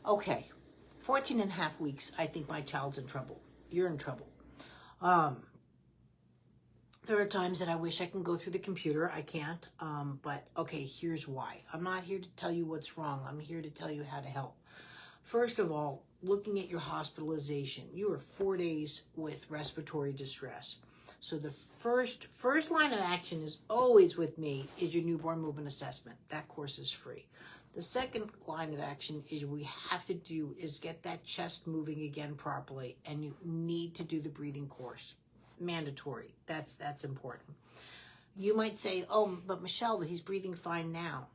Okay, 14 and a half weeks, I think my child's in trouble. You're in trouble. Um, there are times that I wish I can go through the computer. I can't. But okay, here's why. I'm not here to tell you what's wrong. I'm here to tell you how to help. First of all, looking at your hospitalization, you are 4 days with respiratory distress. So the first line of action is always with me is your newborn movement assessment. That course is free. The second line of action is we have to do is get that chest moving again properly, and you need to do the breathing course. Mandatory. That's important. You might say, "Oh, but Michelle, he's breathing fine now."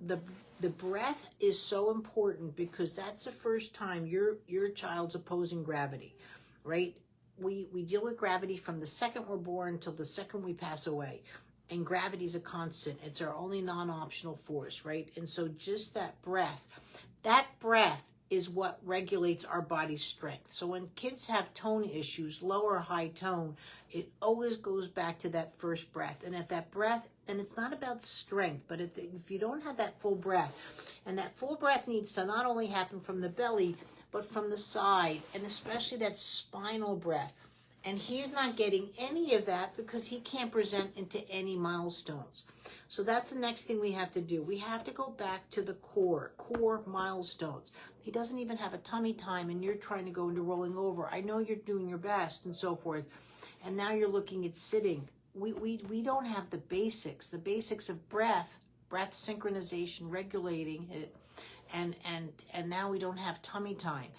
The breath is so important because that's the first time your child's opposing gravity, right? We deal with gravity from the second we're born till the second we pass away. And gravity is a constant. It's our only non-optional force, right? And so just that breath is what regulates our body's strength. So when kids have tone issues, low or high tone, it always goes back to that first breath. And if that breath, and it's not about strength, but if you don't have that full breath, and that full breath needs to not only happen from the belly, but from the side, and especially that spinal breath. And he's not getting any of that because he can't present into any milestones. So that's the next thing we have to do. We have to go back to the core milestones. He doesn't even have a tummy time and you're trying to go into rolling over. I know you're doing your best and so forth. And now you're looking at sitting. We don't have the basics of breath synchronization, regulating it. And now we don't have tummy time.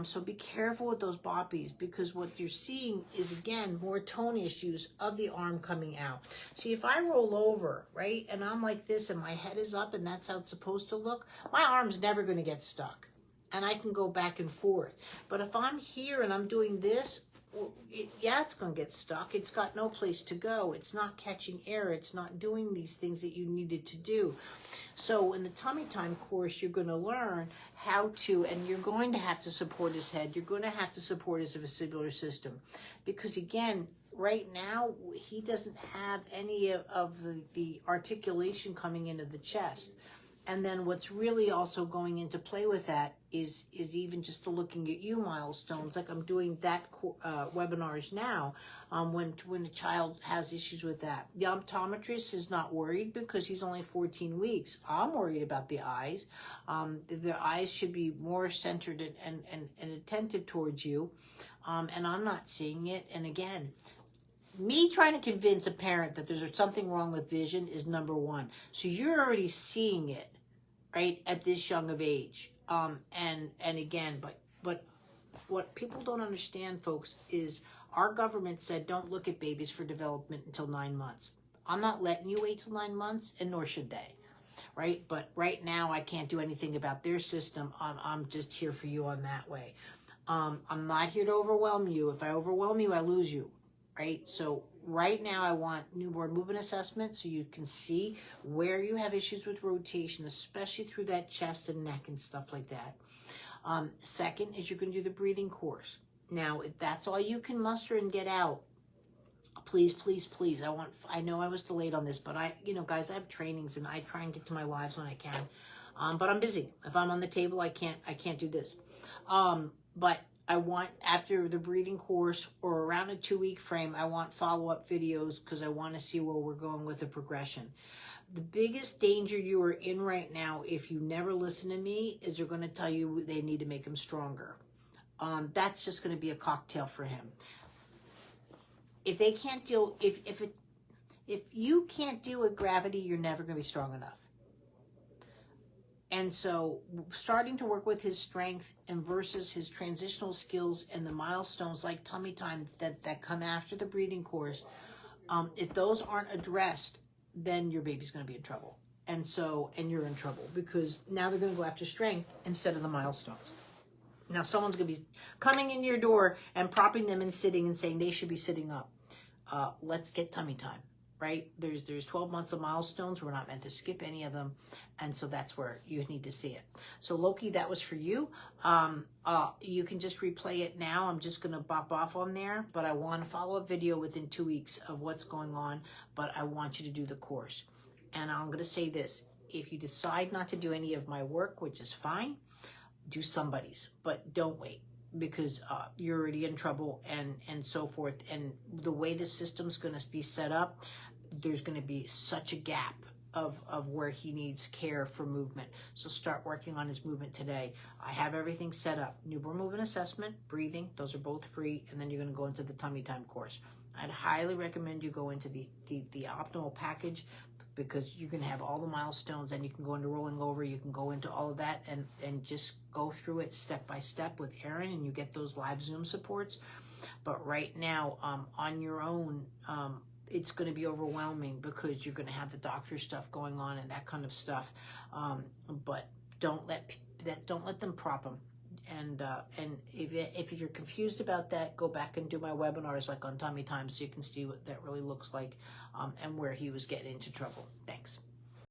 So be careful with those boppies because what you're seeing is, again, more tone issues of the arm coming out. See, if I roll over, right, and I'm like this and my head is up and that's how it's supposed to look, my arm's never going to get stuck. And I can go back and forth. But if I'm here and I'm doing this, it's going to get stuck. It's got no place to go. It's not catching air. It's not doing these things that you needed to do. So in the tummy time course, you're going to learn how to, and you're going to have to support his head. You're going to have to support his vestibular system. Because again, right now, he doesn't have any of the articulation coming into the chest. And then what's really also going into play with that is even just the looking at you milestones, like I'm doing that webinars now, when a child has issues with that. The optometrist is not worried because he's only 14 weeks. I'm worried about the eyes. The eyes should be more centered and attentive towards you, and I'm not seeing it. And again, me trying to convince a parent that there's something wrong with vision is number one. So you're already seeing it, right, at this young of age. And again, but what people don't understand, folks, is our government said don't look at babies for development until 9 months. I'm not letting you wait till 9 months, and nor should they, right? But right now, I can't do anything about their system. I'm just here for you on that way. I'm not here to overwhelm you. If I overwhelm you, I lose you, right? So right now I want newborn movement assessment so you can see where you have issues with rotation, especially through that chest and neck and stuff like that. Second is you're going to do the breathing course. Now, if that's all you can muster and get out, please, please, please. I know I was delayed on this, but guys, I have trainings and I try and get to my lives when I can. But I'm busy. If I'm on the table, I can't do this. But I want, after the breathing course or around a 2-week frame, I want follow-up videos because I want to see where we're going with the progression. The biggest danger you are in right now, if you never listen to me, is they're going to tell you they need to make him stronger. That's just going to be a cocktail for him. If they can't deal, if you can't deal with gravity, you're never going to be strong enough. And so starting to work with his strength and versus his transitional skills and the milestones like tummy time that come after the breathing course, if those aren't addressed, then your baby's going to be in trouble. And you're in trouble because now they're going to go after strength instead of the milestones. Now someone's going to be coming in your door and propping them and sitting and saying they should be sitting up. Let's get tummy time. Right? There's 12 months of milestones. We're not meant to skip any of them. And so that's where you need to see it. So Loki, that was for you. You can just replay it now. I'm just going to bop off on there, but I want a follow-up video within 2 weeks of what's going on, but I want you to do the course. And I'm going to say this. If you decide not to do any of my work, which is fine, do somebody's, but don't wait, because you're already in trouble, and so forth. And the way the system's going to be set up, there's going to be such a gap of where he needs care for movement. So start working on his movement today. I have everything set up. Newborn movement assessment, breathing, those are both free, and then you're going to go into the tummy time course. I'd highly recommend you go into the optimal package, because you're going to have all the milestones, and you can go into rolling over, you can go into all of that, and just go through it step by step with Aaron, and you get those live Zoom supports. But right now, on your own, it's going to be overwhelming, because you're going to have the doctor stuff going on and that kind of stuff. But don't let them prop them. And if you're confused about that, go back and do my webinars like on Tummy Time, so you can see what that really looks like, and where he was getting into trouble. Thanks.